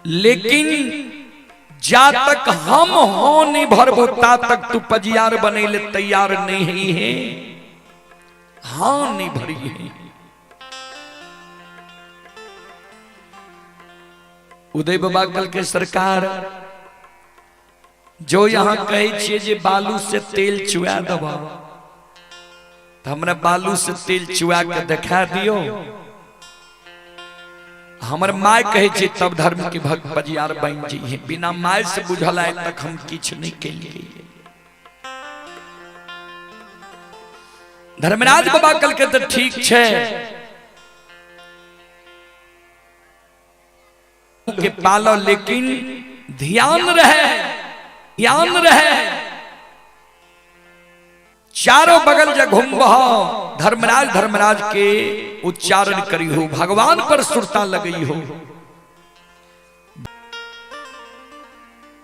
लेकिन जा तक हम हो नहीं भरबो ता तक तू पजियार बने ले तैयार नहीं है। हाँ नहीं भरी है। उदय बाबा कल के सरकार जो यहाँ कहे छे जे बालू से तेल चुआ दबा तो हमरा बालू से तेल चुआ के दिखा दियो। हमर माय कहे छे तब धर्म के भक्त पजियार बन जी है। बिना माय से बुझल आए तक हम किछ नहीं केलिए। धर्मराज बाबा कल के तो ठीक छे के पालो, लेकिन ध्यान रहे चारों बगल जब घूमबह धर्मराज के उच्चारण करी हो, भगवान पर सुरता लगी हो।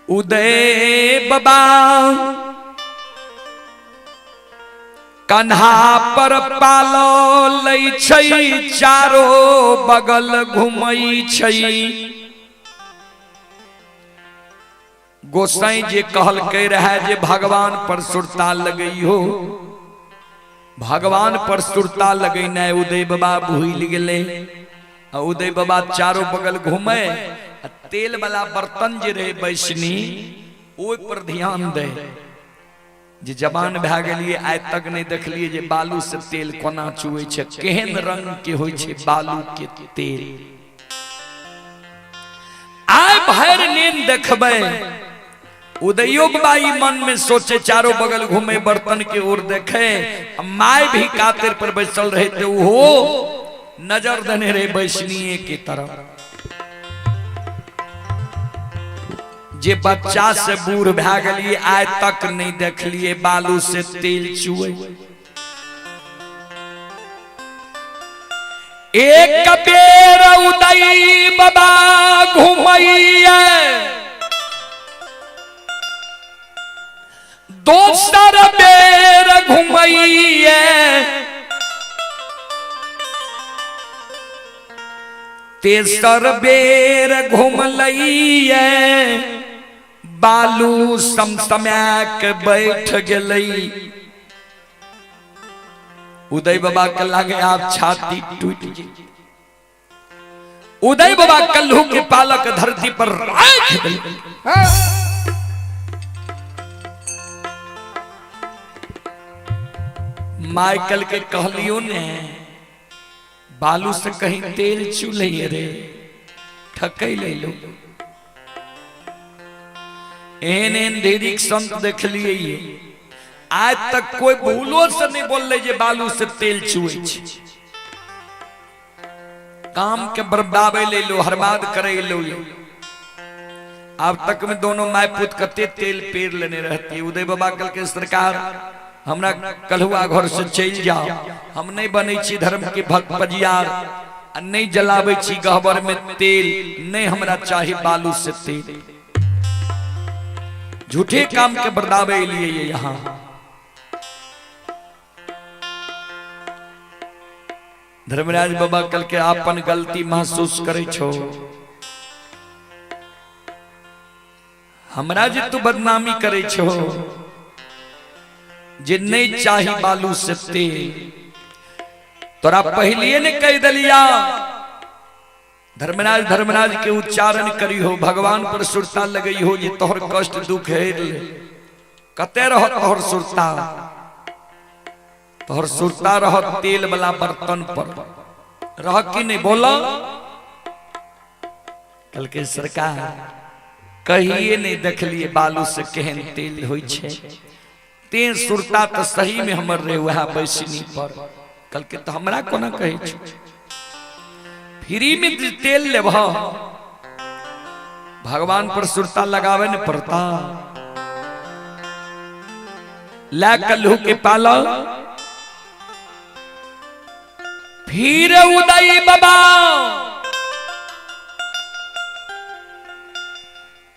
उदय बाबा कन्हा पर पालो लई छई, चारों बगल घुमई छई। गोसाई जे कहल के रहा जे भगवान पर सुरता लगई हो, भगवान पर सुरता लगई न उदय बाबा भूल गेले। उदय बाबा चारों बगल घूमे, तेल वाला बर्तन जे रहे बैसनी ओय पर ध्यान दे। जे जवान भए गेलिए आइ तक नहीं देखलिए जे बालू से तेल कोना चुए छे, केहन रंग के होय छे बालू के तेल। आइ भैर नींद देखबे उदयो बाई मन में सोचे, चारों बगल घूमे बर्तन के ओर देखे। माय भी कातिर पर बैसल रहे थे, वो नजर देने रहे बैसनिए की तरफ। जे बच्चा से बूढ़ भए गेलिए आइ तक नहीं देखलिए बालू से तेल चुए। एक बेर उदय बाबा घुमैया, दोसर बेर घुमैया, तेसर बेर घुमलैया। बालू समसमैक बैठ गई। उदय बाबा के लगे आप छाती टूट गई। उदय बाबा कल्लू के पालक धरती पर राख गई। माइकल के कहलियो ने बालू से कहीं तेल चुलैये रे, ठकै ले लो। एन ढेरिक संत देख लिए, आज तक कोई भूलो से नहीं बोल जे बालू से तेल चुए। काम के बर्बादे ले लो, हरबाद करे लो। अब तक में दोनों माय पुत कते तेल पेर लेने रहती। उदय बाबा कल के सरकार हमरा कलहुआ घर से चल जाओ, हम नहीं बने छी धर्म के भक्त पजियार, नहीं जलावे छी गहबर में तेल, नहीं हमरा चाहिए बालू से तेल। झूठे काम के बर्दावे लिए ये यहाँ। धर्मराज बाबा कल के आपन गलती महसूस करे छो। हमरा जे तू बदनामी करे छो, जे नहीं चाही बालू से तेल, तोरा पहले ने कह दिलिया। धर्मराज के उच्चारण करी हो, भगवान पर सुरता लगई हो। जे तोहर कष्ट दुख है कते रह तोहर सुरता, तोहर सुरता रह तेल वाला बर्तन पर रह कि नहीं बोलो। कल के सरकार कहिए नहीं देखलिए बालू से केहन तेल होई छे। ते सुरता तो सही में हमर रहे वह बैसनी पर। कल के तो हमरा कोना कहे छे फ्री में तेल ले भगवान पर सुरता लगावे न पड़ता। ला कल्हू के पालो फिर उदय बाबा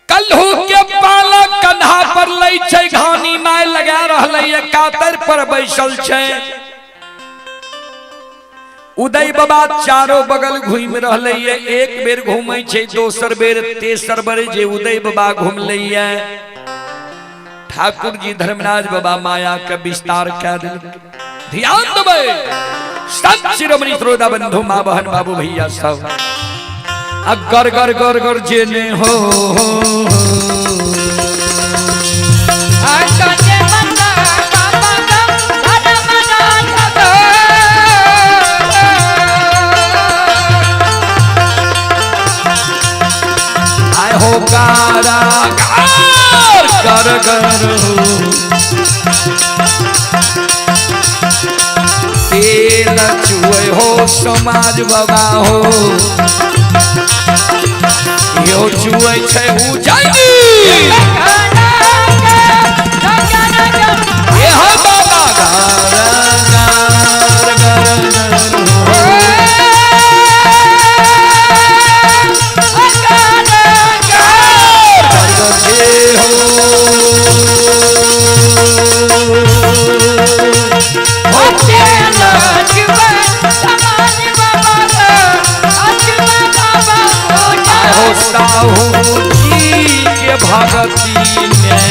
कल्हू के पालो कन्हा पर लई छै, घानी माय लगा रहलै कातर पर बैसल छै। उदय बाबा चारों बगल घूम रहले ये, एक बेर घूमे छे, दोसर बेर, तेसर बेर जे उदय बाबा घूम ले, ठाकुर जी धर्मराज बाबा माया का विस्तार कर दे। ध्यान देवे सब शिरोमणि श्रोता बंधु मां बहन बाबू भैया सब अगर गर गर गर जेने हो हो गारा गार कर कर तेल चुए हो समाज बाबा हो यो चुए छे उजाई ये हो बाबा गार गार गार साहू जी के भगती में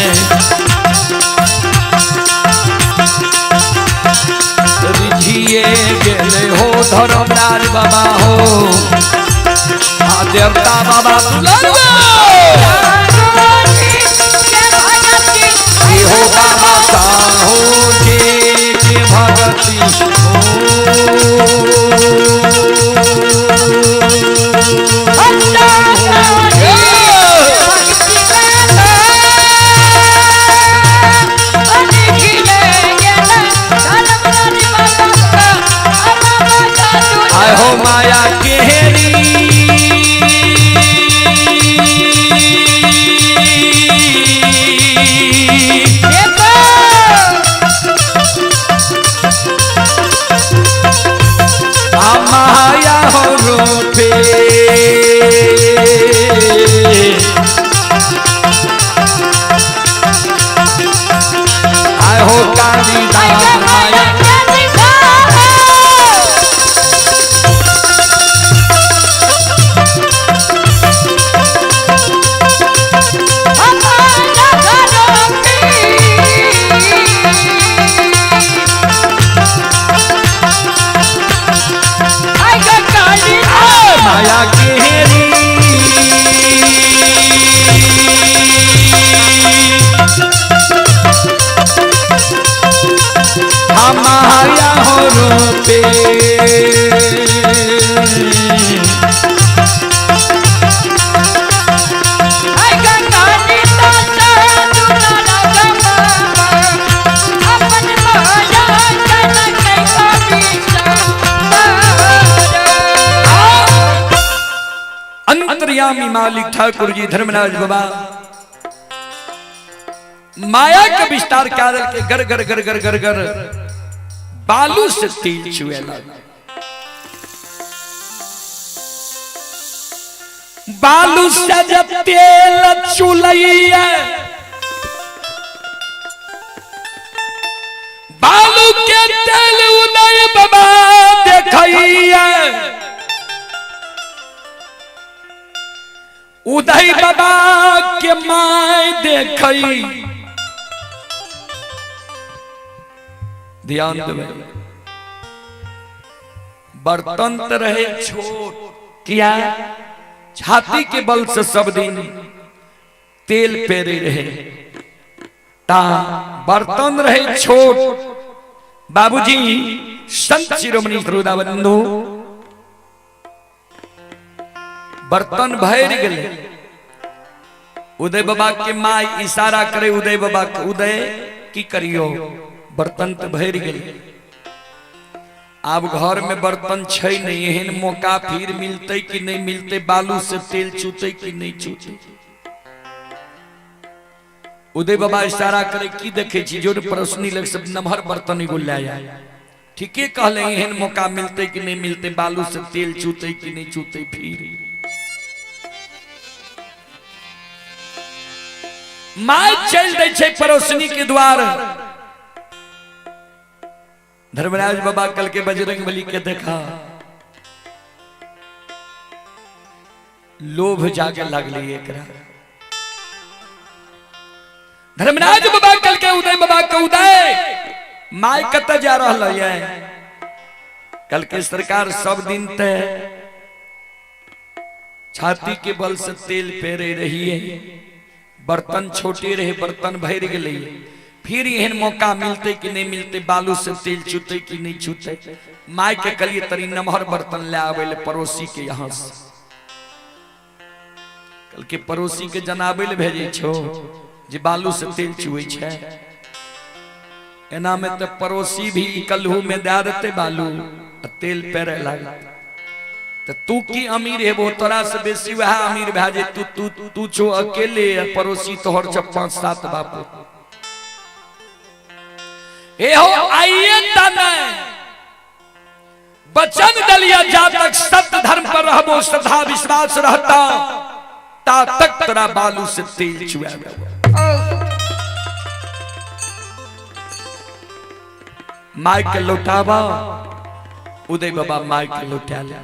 रिझिए गेले हो धर्मराज बाबा हो देवता बाबा हो बाबा साहू जी के भगती हो माया केहरी माया हो रूपे आय हो काली माया माया केहरी माया हो रूपे अंतर्यामी मालिक ठाकुर जी धर्मराज बाबा माया के विस्तार कादल के गर गर गर गर गर गर बालू से तेल छुए लगा। बालू से जब तेल चुलैया बालू के तेल उदय बाबा देखैया उदय बाबा के माय देखई ध्यान देवे बर्तन तो रहे छोट किया छाती के बल से सब दिन तेल पेरे रहे ता बर्तन रहे छोट। बाबूजी संत शिरोमणि श्रोता बंधु बर्तन भर गए उदय बाबा के माई इशारा करे उदय बाबा के उदय की करियो बर्तन तो भर गए अब घर में बर्तन छै नहीं एहन मौका फिर मिलते कि नहीं मिलते बालू से तेल चूते कि नहीं चूते। उदय बाबा इशारा करे की देखे छी जो परसनी लग सब नमहर बर्तन एगो लाया ठीके कहले एहन मौका मिलते कि नहीं मिलते बालू से तेल चूते कि नहीं चूते। फिर माय चल दे छे परोसनी के द्वार। धर्मराज बाबा कल के बजरंगबली के देखा लोभ जागे लगली एकरा। धर्मराज बाबा कल के उदय बाबा के उदय माय कत जा रहा है। कल के सरकार सब दिन ते छाती के बल से तेल पेरे रही है, बर्तन छोटे रहे बर्तन भर गए। फिर यहन मौका मिलते कि नहीं मिलते, बालू से तेल छूते कि नहीं छूते। माय के कलिए तरी नमहर बर्तन ले आवे ले पड़ोसी के यहाँ से। कल के पड़ोसी के जनाबे ले भेजे छो जे बालू से तेल चुए छे। एना में तो पड़ोसी भी कलहू में दे देते बालू तेल पेरे लगा। तो तू की अमीर है वो तोरा से बेसी वह अमीर भेजे। तू तू तू छो अकेले, पड़ोसी तोहर 5-7 बापू। ए हो आइए तने बचन दलिया जा तक सत्य धर्म पर रहबो श्रद्धा विश्वास रहता ता तक तेरा बालू से तेल चुआ माइक के लौटावा। उदय बाबा माइक के लौटा ले।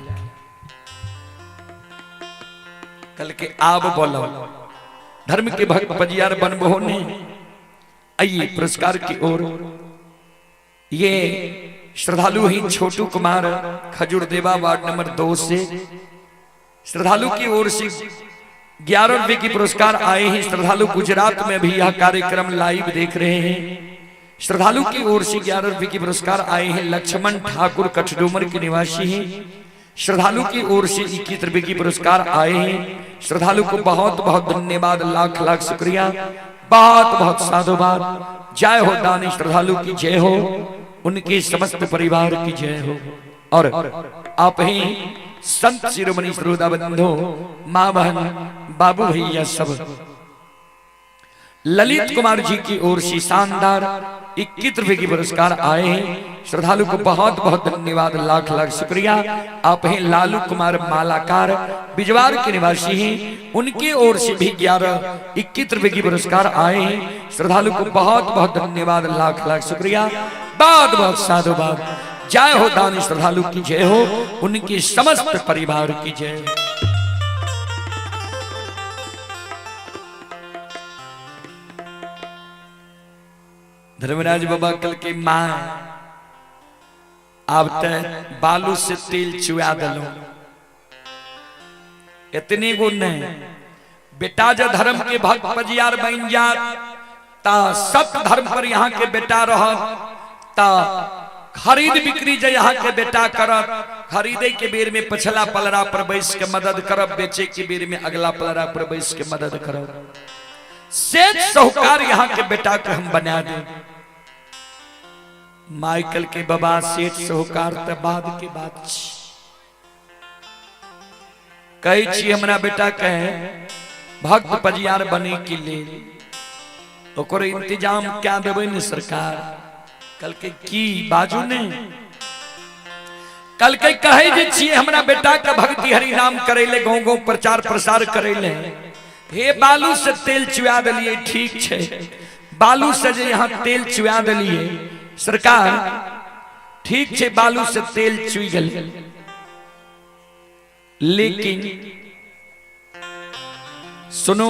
कल के आब बोलो धर्म के भक्त पजियार बनबो ने। आइए पुरस्कार की ओर। ये श्रद्धालु ही छोटू कुमार खजूर देवा वार्ड नंबर 2 से श्रद्धालु की ओर से 11 रुपए की पुरस्कार आए हैं। श्रद्धालु गुजरात में भी यह कार्यक्रम लाइव देख रहे हैं। श्रद्धालु की ओर से 11 रुपए की पुरस्कार आए हैं। लक्ष्मण ठाकुर कठडूमर के निवासी हैं। श्रद्धालु की ओर से 21 रुपए की पुरस्कार आए हैं। श्रद्धालु को बहुत बहुत धन्यवाद, लाख लाख शुक्रिया, बहुत बहुत साधुवाद। जय हो दानी श्रद्धालु की जय हो, उनके समस्त परिवार की जय हो। और आप ही संत शिरोमणि श्रोता बंधु, मां बहन, बाबू भैया सब ललित कुमार जी की ओर से शानदार 21 रुपए की पुरस्कार आए हैं। श्रद्धालु को बहुत बहुत धन्यवाद, लाख लाख शुक्रिया। आप हैं लालू कुमार मालाकार बिजवार के निवासी हैं। उनकी ओर से भी 21 रुपए की पुरस्कार आए हैं। श्रद्धालु को बहुत बहुत धन्यवाद, लाख लाख शुक्रिया, बहुत बहुत साधुवाद। जय हो दानी श्रद्धालु की जय हो, उनके समस्त परिवार की जय। धर्मराज बाबा कल के मां अब तक बालू से तेल चुआ दलो। इतने गुण नहीं बेटा जो धर्म के भक्त पजियार बन जा ता सत्य धर्म पर यहाँ के बेटा रह ता खरीद बिक्री जो यहाँ के बेटा करब। खरीदे के बेर में पछला पलरा पर बैस के मदद करब, बेचे के बेर में अगला पलरा पर बैस के मदद करब। सेठ साहूकार यहाँ के बेटा के हम बना दे। माइकल के बाबा सेठ साहूकार त बाद के बात कही छी। हमरा बेटा कहे भक्त पजियार बने के लिए ओकर इंतजाम क्या देवे न सरकार। कल के की बाजू ने कल के कहे जे छी हमरा बेटा के भक्ति हरि नाम करेले, गांव गांव प्रचार प्रसार करेले। हे बालू से तेल चुआ दिलिए, ठीक छे बालू से जे यहाँ तेल चुआ दिलिए सरकार, ठीक छे बालू से तेल चुई गल। लेकिन सुनो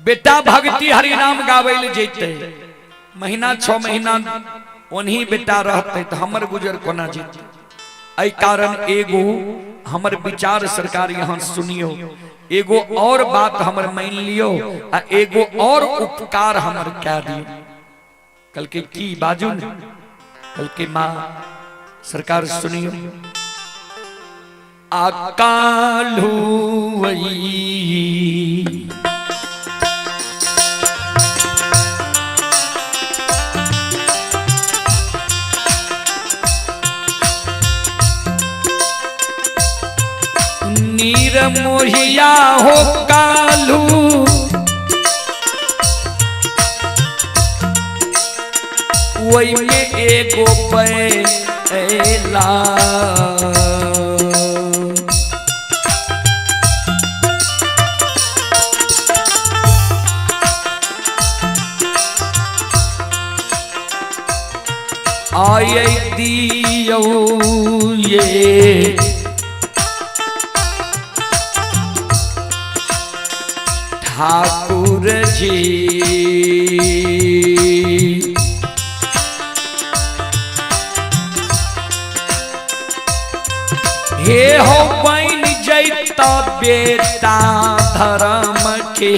बेटा भक्ति हरि नाम गावे ले जेते, महीना 6 महीना उन्हीं बेटा रहते तो हमर गुजर कोना जेते। ऐ कारण एगो हमर विचार सरकार यहाँ सुनियो, एगो और बात हमर मान लियो, आ एगो और उपकार हमर क्या दियो। कल के की बाजू ने कल के माँ सरकार सुनियो। अकालू वही नीर मोहिया हो कालू वही में एगो पैला आये दियो ये ठाकुर जी हे हो बन जैता बेटा धर्म के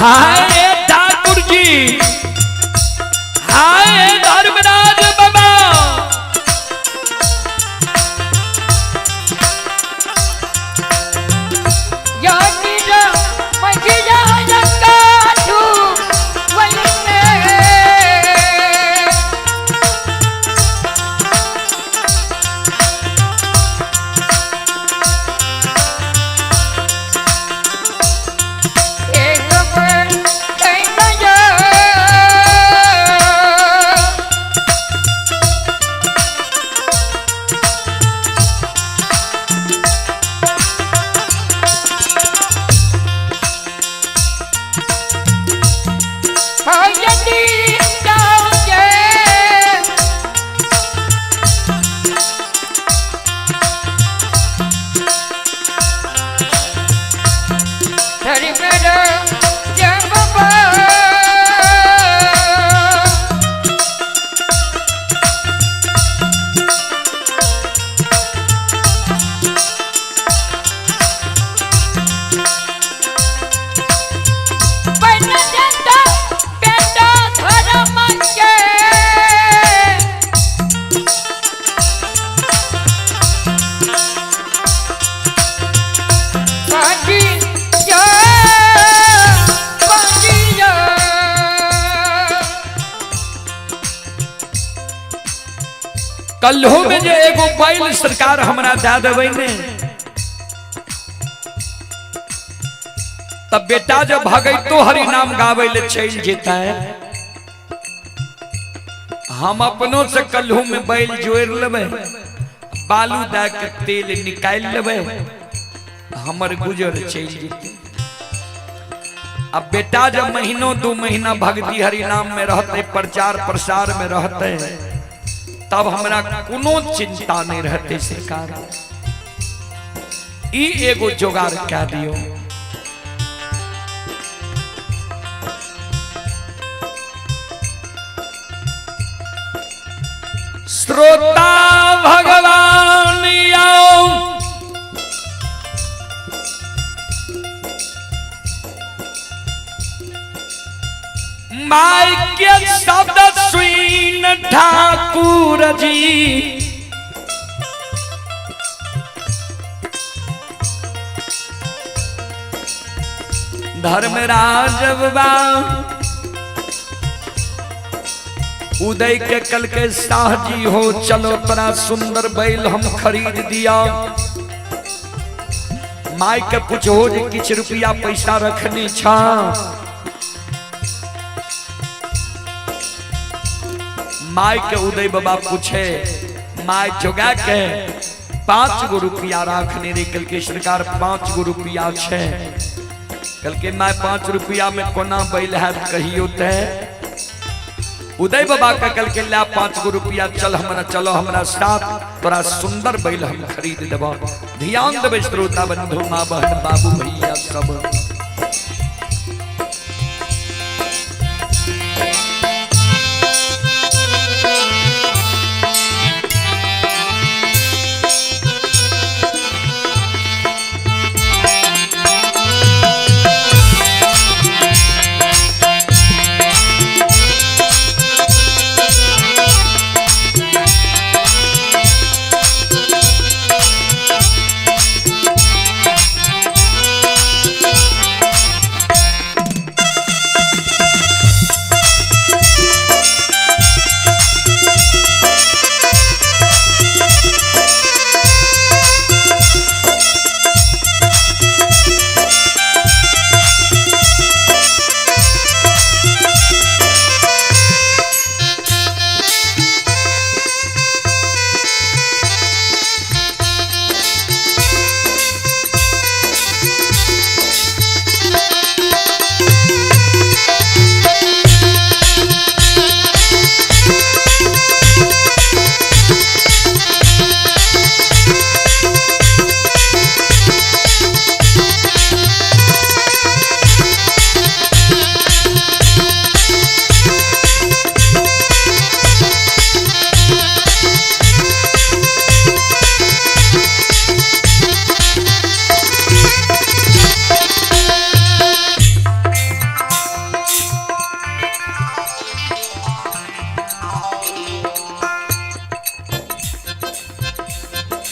हाय ठाकुर जी, हाय धर्मराज बाबा, कल्हो में जो एगो बैल सरकार हमरा दे देवे ने, तब बेटा जब भागे तो हरि नाम गावे ले चल जेता है। हम अपनों से कल्हो में बैल जोड़ लेबे, बालू दे के तेल निकाल लेबे, हमर गुजर चल जेते। अब बेटा जब महीनों 2 महीना भक्ति हरि नाम में रहते, प्रचार प्रसार में रहते, तब हमरा कोनो चिंता नहीं रहते सरकार। ई एगो जोगार कह दियो। श्रोता भगवान आओ, माई के शब्द सुन ठाकुर जी, धर्मराज बाबा उदय के कल के शाह जी हो, चलो बड़ा सुंदर बैल हम खरीद दिया। माई के पूछो जे किछ रुपया पैसा रखनी छा, माई के उदय बाबा पूछे, माई जोगा के 5 गो रुपया रखने रे। कल के सरकार 5 गो रुपया छे। कल के माई 5 रुपया में कोना बैल है कहियो ते। उदय बाबा का कल के ला 5 गो रुपया, चल हमरा चलो हमरा साथ, तोरा सुंदर बैल हम खरीद देबो। ध्यान देबे श्रोता बंधु, माँ बहन बाबू भैया सब।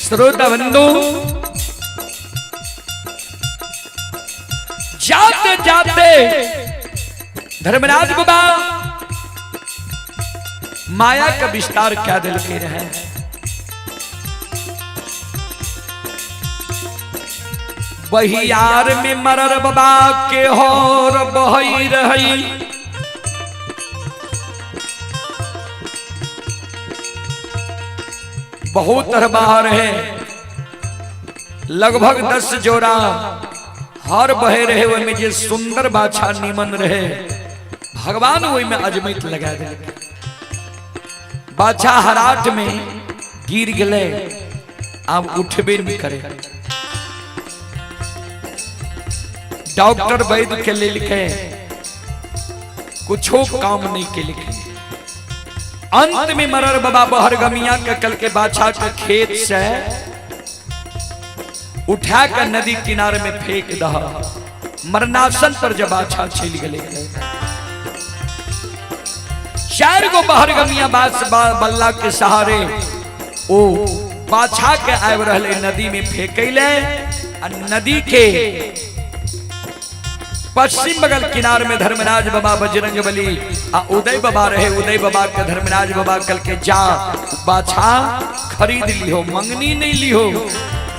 श्रोता बंधु, जाते जाते धर्मराज बाबा माया का विस्तार क्या दिल के रहे। बहियार में मरर बाबा के होर बहई रही, बहुत बाहर है, लगभग 10 जोड़ा हर बहे रहे। वो में जे सुंदर बाछा निमन रहे, भगवान वही में अजमित लगा दे। बाछा हराट में गिर गए, अब उठबे नहीं करे। डॉक्टर वैद्य के लिए लिखे, कुछ काम नहीं के लिखे। अंत में मरर बाबा बहरगमिया के कल के बाछा के खेत से उठा कर नदी किनारे में फेंक दहा। मरनासन पर जब बाछा छिल गले, 4 गो बहरगमिया बल्ला के सहारे ओ बाछा के आब रहे नदी में फेंकले। नदी के पश्चिम बगल किनार में धर्मराज बाबा बजरंग बली आ उदय बाबा रहे। उदय बाबा के धर्मराज बाबा कल के जा बाछा खरीद लियो, मंगनी नहीं लियो,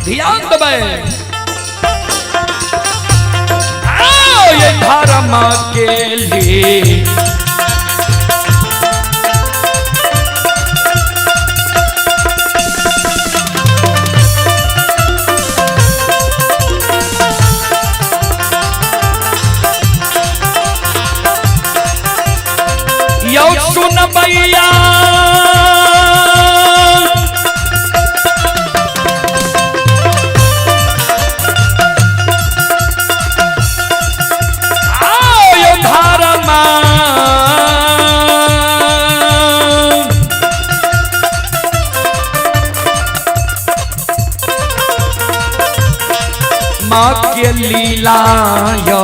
ध्यान दबे। आओ ये धर्म के लिए यो सुन भैया, आओ यो धर्मा माँ के लीला यो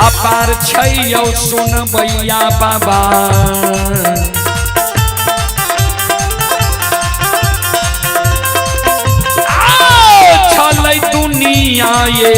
अपार छैयो सुन भैया बाबा। आओ छलै दुनिया ये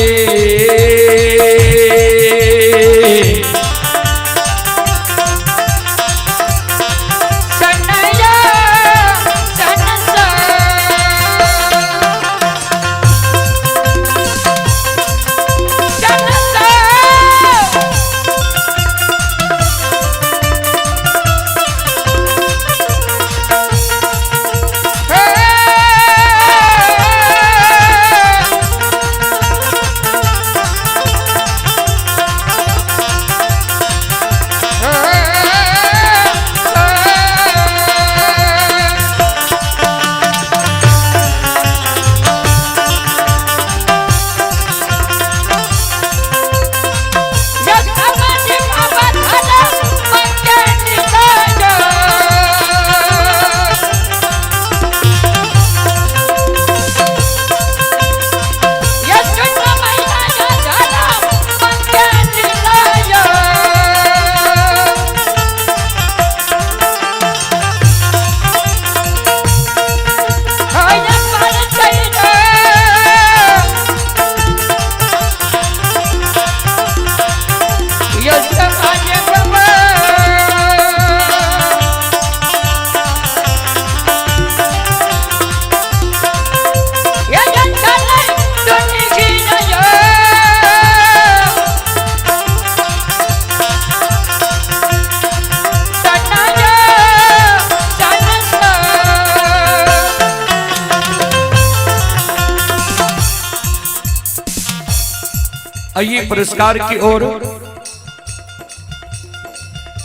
आइए पुरस्कार की ओर।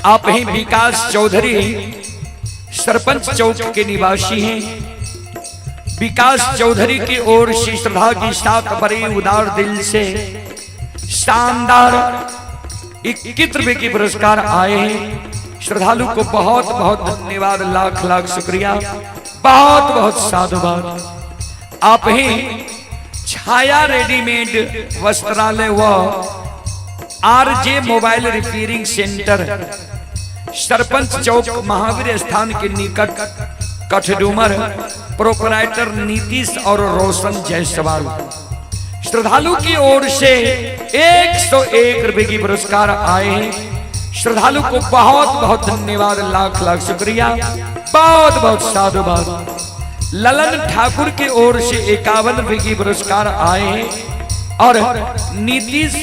आप हैं विकास चौधरी, सरपंच चौक के निवासी हैं। विकास चौधरी की ओर से श्रद्धा की साथ बड़े उदार दिल से शानदार 21 रुपए की पुरस्कार आए हैं। श्रद्धालु को बहुत बहुत धन्यवाद, लाख लाख शुक्रिया, बहुत बहुत साधुवाद। आप हैं छाया रेडीमेड वस्त्रालय व RJ mobile repairing centre, Sarpanch Chowk, Mahavir Sthan के निकट, कठडूमर। प्रोपराइटर नीतीश और रोशन जायसवाल। श्रद्धालु की ओर से 101 रुपए की पुरस्कार आए हैं। श्रद्धालु को बहुत बहुत धन्यवाद, लाख लाख शुक्रिया, बहुत बहुत साधुवाद। ललन ठाकुर की ओर से 51 रुपए की पुरस्कार आए हैं। और नीतीश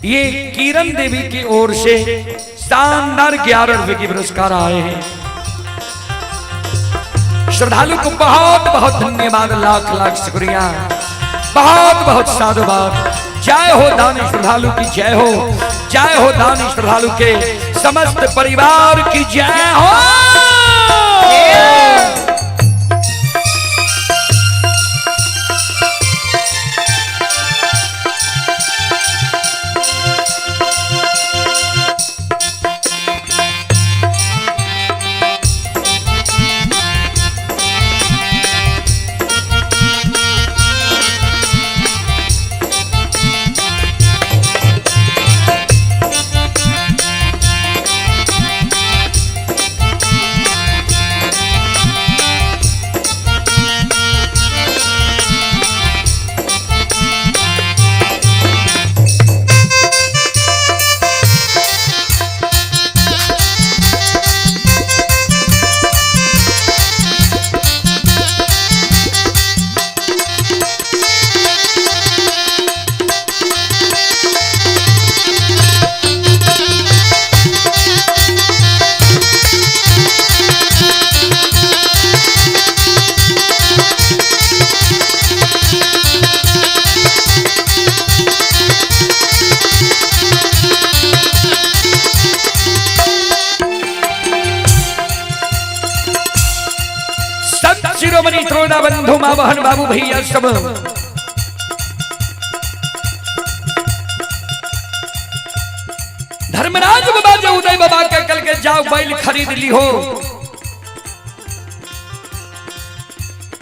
ये किरण देवी की ओर से शानदार 11 रुपए की पुरस्कार आए हैं। श्रद्धालु को बहुत बहुत धन्यवाद, लाख लाख शुक्रिया, बहुत बहुत साधुवाद। जय हो दानी श्रद्धालु की जय हो, जय हो दानी श्रद्धालु के समस्त परिवार की जय हो। शिरोमणि श्रोता बंधु मां बहन बाबू भैया सब धर्मराज बाबा जो उदय बाबा के कल के जाओ बैल खरीद ली हो।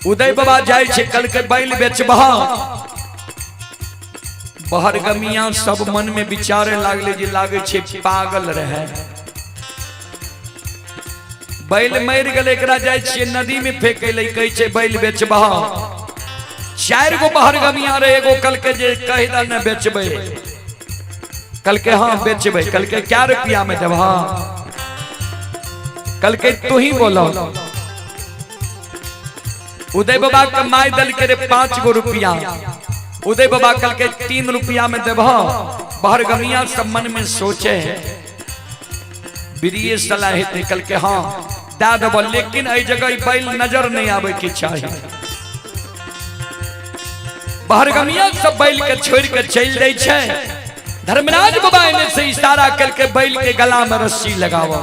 उदय बाबा जाए छे कल के बैल बेचबा। बहरगमिया सब मन में विचारे लागले जे लागे छे पागल रहे। बैल मर गए, एकरा जाए छे नदी में फेंके ले, कहे छे बैल बेचबा। 4 गो बहरगमिया रहे, एगो कल के जे कहदा न बेचबे, कल के हाँ बेचबे, कल के क्या रुपया में देबा, कल के तू ही बोलो। उदय बाबा कमाई दल के 5 गो रुपया, उदय बाबा कल के 3 रुपया में देबा। बहरगमिया सब मन में सोचे बिरिये सलाह कल के हाँ दा देव, लेकिन अई जगह बैल नजर नहीं आवे के चाहिए। बहरगमिया सब बैल के छोड़ के चल जाए छे। धर्मराज बाबा ने से इशारा करके बैल के गला में रस्सी लगावा।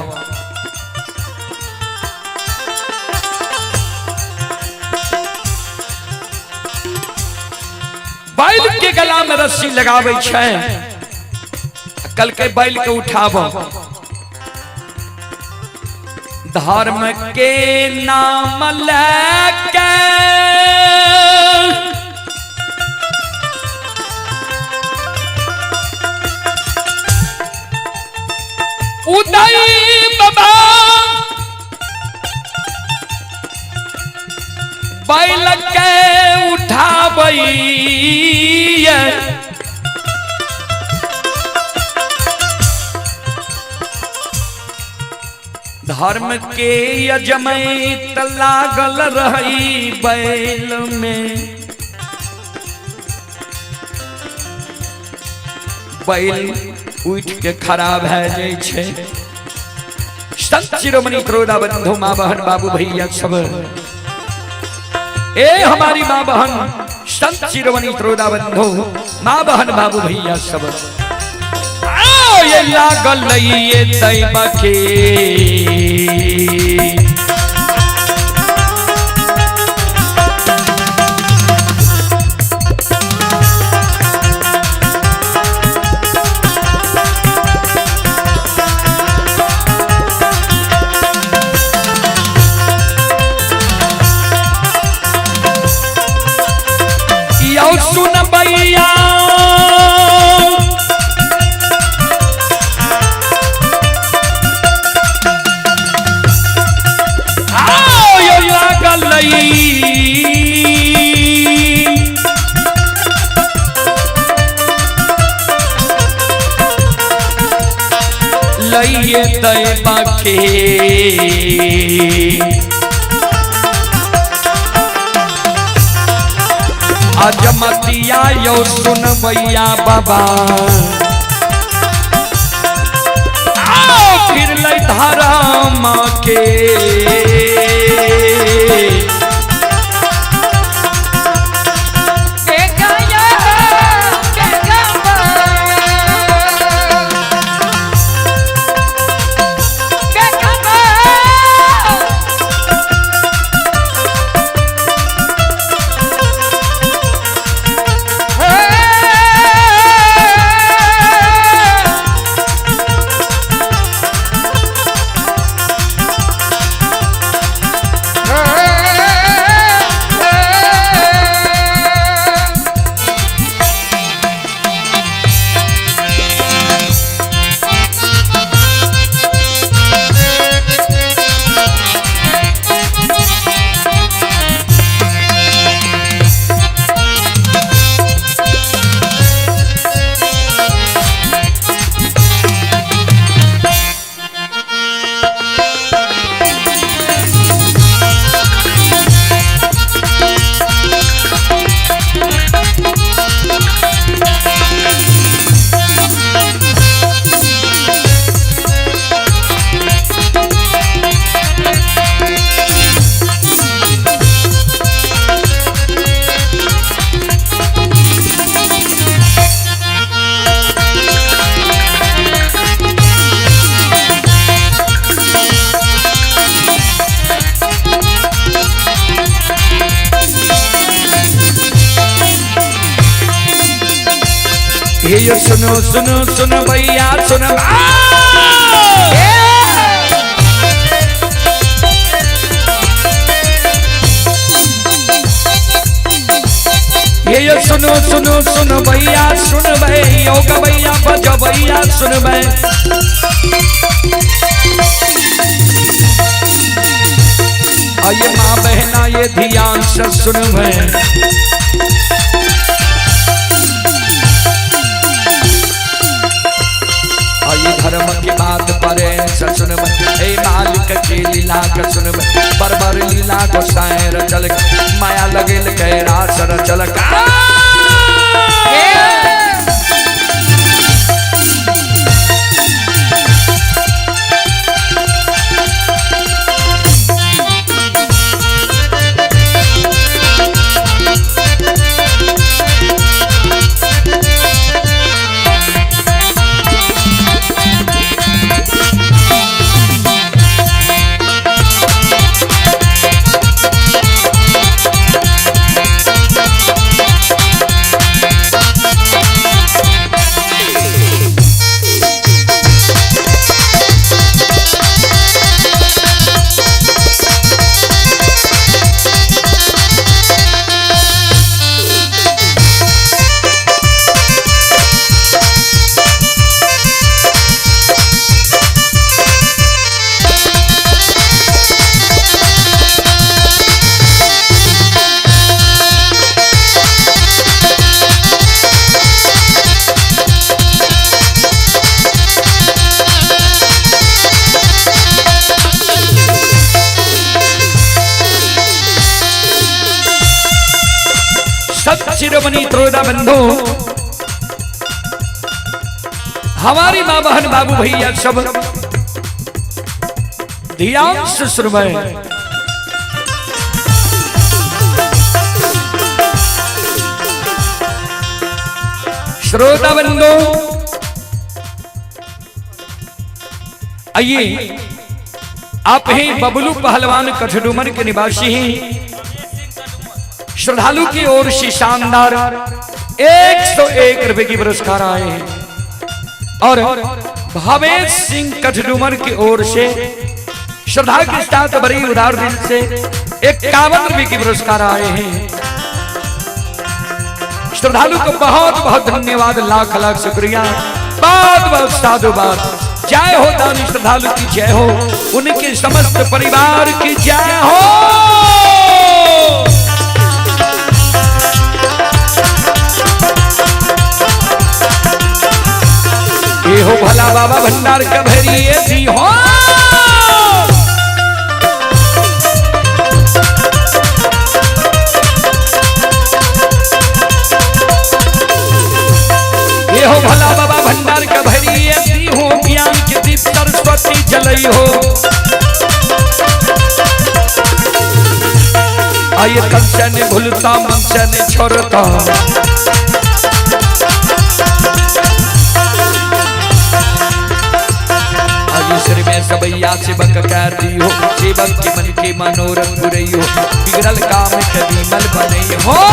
बैल के गला में रस्सी लगावे छे, कल के बैल के उठावो। धर्म के नाम लेके उदय बाबा बैल के उठावई। धर्म के यजमैत लागल रही बैल में। बैल उठ के खराब है जाए छे। संत शिरोमणि श्रोता बंधु मां बहन बाबू भैया सब, ए हमारी मां बहन संत शिरोमणि श्रोता बंधु मां बहन बाबू भैया सब, ये लागल ये दैव के सुन भैया बाखे अजमतिया यो सुन भैया बाबा फिर लई धारा माँ के ये सुनो सुनो सुनो भैया सुनो ये सुनो सुनो सुनो भैया सुन भाई योग भैया बजो भैया सुन भाई ये माँ बहना ये ध्यान से सुन भाई धर्म की बात परे सुन हे मालिक की लीला का सुन बरबर लीला को सायर चल माया लगेल गहरा सर चल चिरमणि त्रोदा बंधु हमारी माँ बहन बाबू भैया सब ध्यान से सुनवाए श्रोता बंधु आइए आप हैं बबलू पहलवान कठडूमर के निवासी हैं। श्रद्धालु की ओर से शानदार 101 रुपए की पुरस्कार आए हैं और भावेश सिंह कठडूमर की ओर से श्रद्धा के साथ बड़ी उदार दिल से 51 रुपए की पुरस्कार आए हैं। श्रद्धालु को बहुत बहुत धन्यवाद, लाख लाख शुक्रिया, बहुत बहुत साधुवाद। जय हो दानी श्रद्धालु की जय हो, उनके समस्त परिवार की जय हो। ये हो भला बाबा भंडार का भरी हो। चलई हो। आइए कंचन भूलता मंचन छोड़ता, आइए सिर में सबैया सेवक कर दियो, सेवक के मन के मनोरथ बुरई हो, बिगड़ल काम कभी मल बनई हो।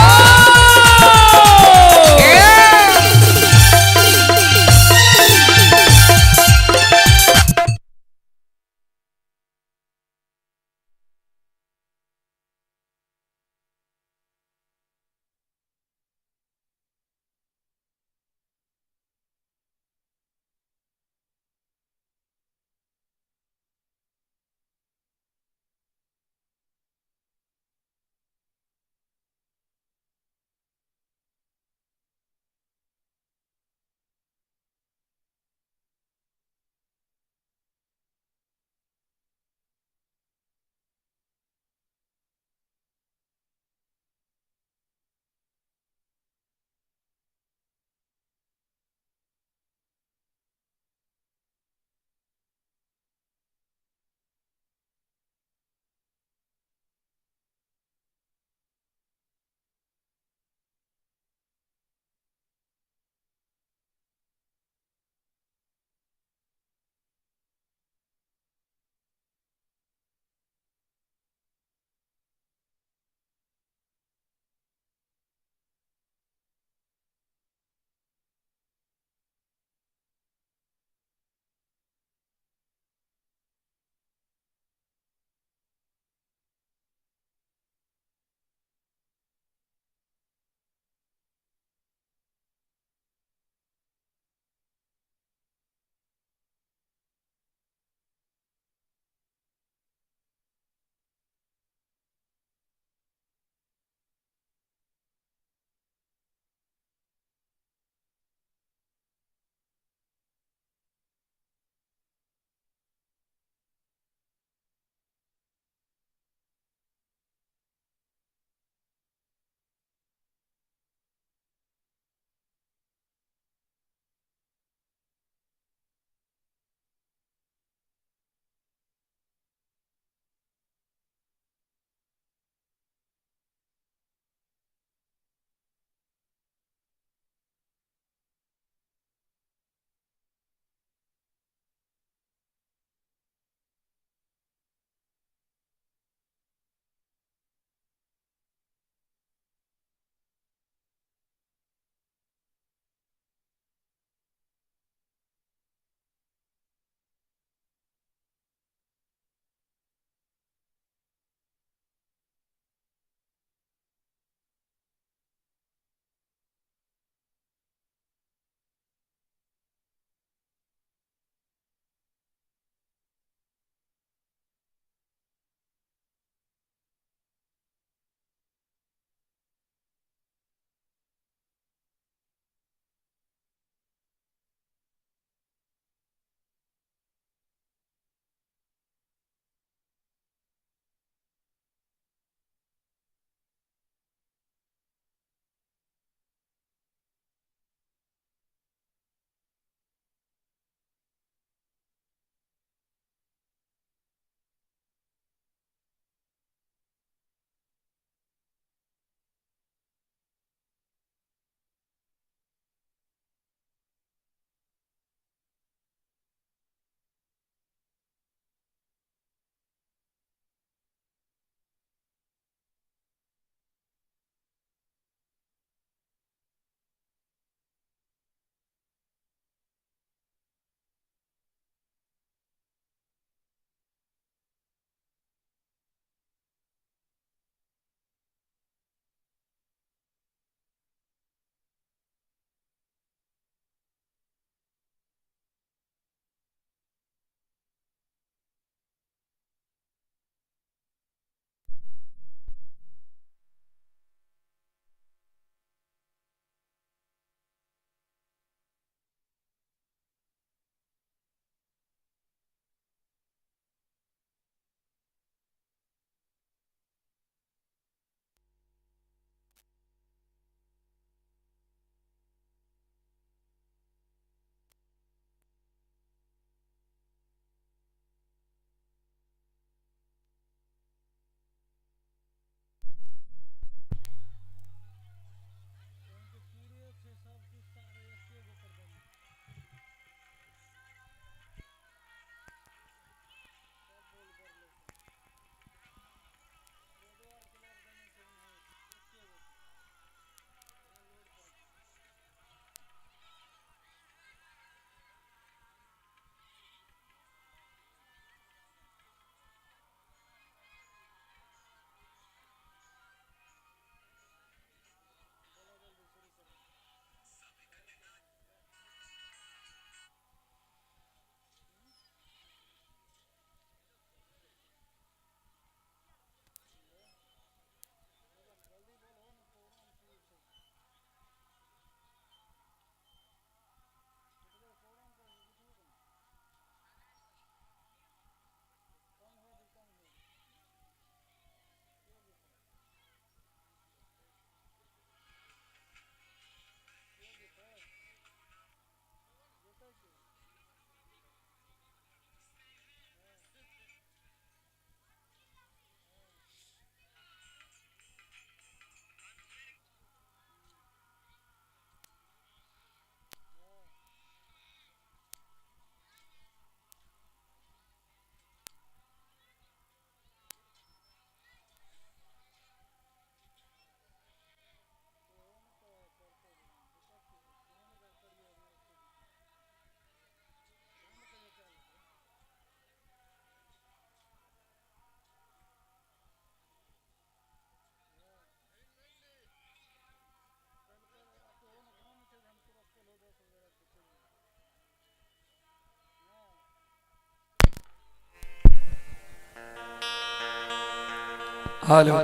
हेलो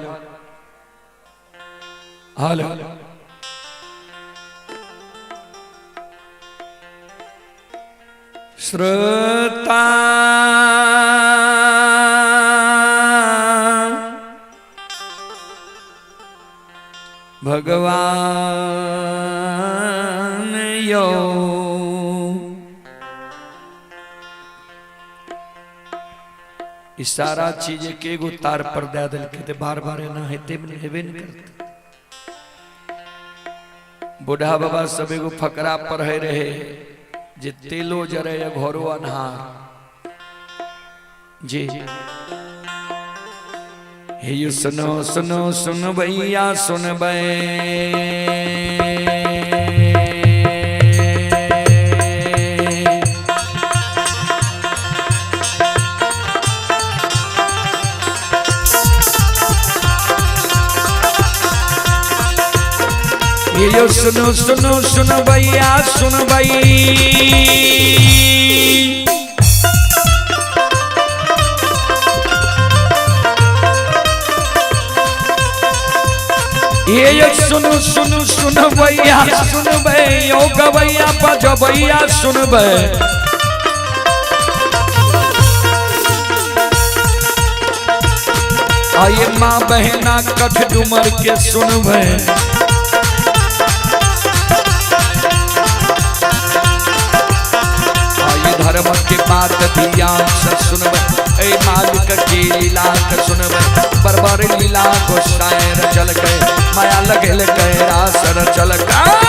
हेलो श्रोता भगवान यो सारा चीज के गो तार पर दे दिल के बार बार ना हेते हेबे नहीं करते। बूढ़ा बाबा सब एगो फकरा पर है रहे जे तेलो जरे या घोरो अनहार जी हे यू सुनो सुनो सुन भैया सुन बे ये सुनो सुनो सुन भैया सुन भाई ये सुनो सुनो सुन भैया सुन भाई ओ गवैया पज भैया सुन भाई आये माँ बहना कठ डुमर के सुन भाई धर्म के बात ध्यान से सुनब ए मालिक की लीला के सुनब बरबर लीला को शायर चल गए माया लगल गए रासर चल गए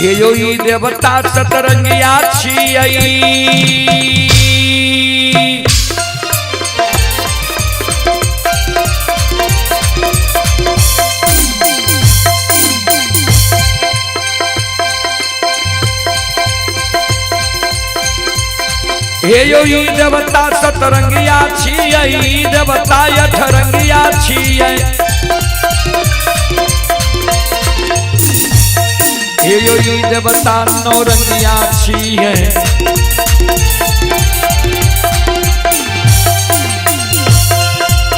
हे यो ई देवता सतरंगिया छियै हे यो ई देवता सतरंगिया छियै देवता अठरंगिया छियै हे यो ई देवता नौरंगिया छियै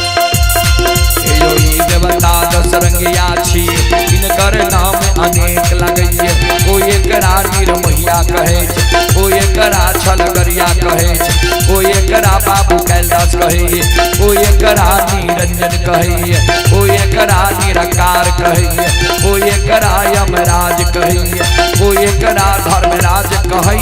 हे यो ई देवता दशरंगिया छियै इनकर नाम अनेक लगैये ओ एकरा निर्महिया कहै छै ओ एकरा छलगरिया कहै छै ओ एकरा बाबू कैलाश कहै ओ एकरा निरंजन कहै ओ एकरा निराकार कहै ओ एकरा यमराज कहै ओ एकरा धर्मराज कहै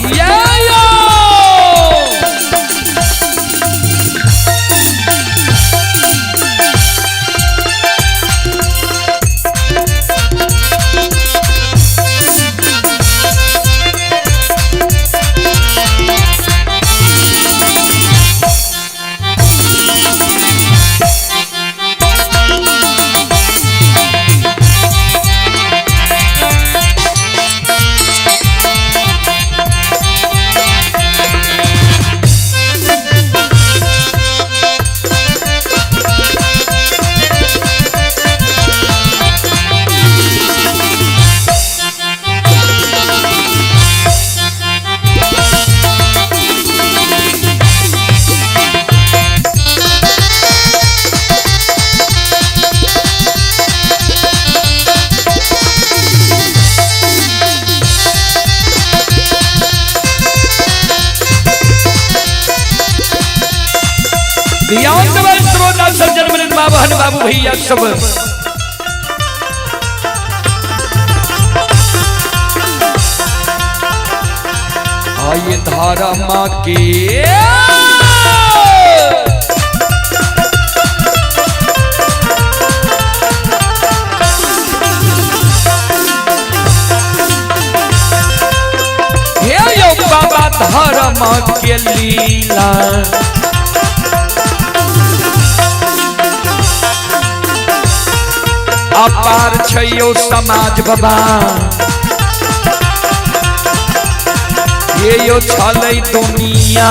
ध्यान देवे श्रोता सज्जन मनित बाबू हन बाबू भैया सब आये धारा माँ के हे यो बाबा धारा माँ के लीला अपार छयो समाज बाबा ये यो छलै दुनिया